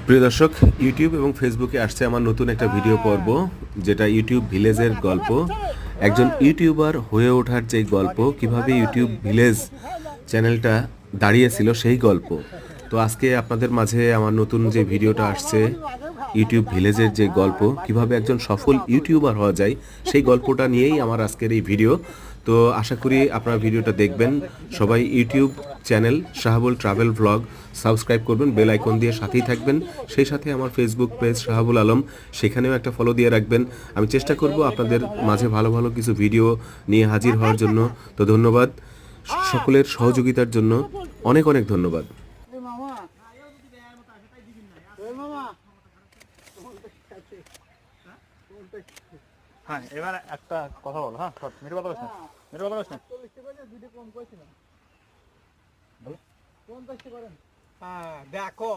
প্রিয় দর্শক, ইউটিউব এবং ফেসবুকে আসছে আমার নতুন একটা ভিডিও পর্ব, যেটা ইউটিউব ভিলেজের গল্প। একজন ইউটিউবার হয়ে ওঠার যে গল্প, কিভাবে ইউটিউব ভিলেজ চ্যানেলটা দাঁড়িয়েছিল সেই গল্প। তো আজকে আপনাদের মাঝে আমার নতুন যে ভিডিওটা আসছে, ইউটিউব ভিলেজের যে গল্প, কিভাবে একজন সফল ইউটিউবার হওয়া যায় সেই গল্পটা নিয়েই আমার আজকের এই ভিডিও। তো আশা করি আপনারা ভিডিওটা দেখবেন। সবাই YouTube channel Shahabul travel vlog subscribe করবেন, বেল আইকন দিয়ে সাথেই থাকবেন। সেই সাথে আমার ফেসবুক পেজ শাহাবুল আলম, সেখানেও একটা ফলো দিয়ে রাখবেন। আমি চেষ্টা করব আপনাদের মাঝে ভালো ভালো কিছু ভিডিও নিয়ে হাজির হওয়ার জন্য। তো ধন্যবাদ সকলের সহযোগিতার জন্য, অনেক অনেক ধন্যবাদ। হ্যাঁ, এবার একটা কথা বলো। হ্যাঁ, মেরে কথা বলিস না, মেরে কথা বলিস না। দেখো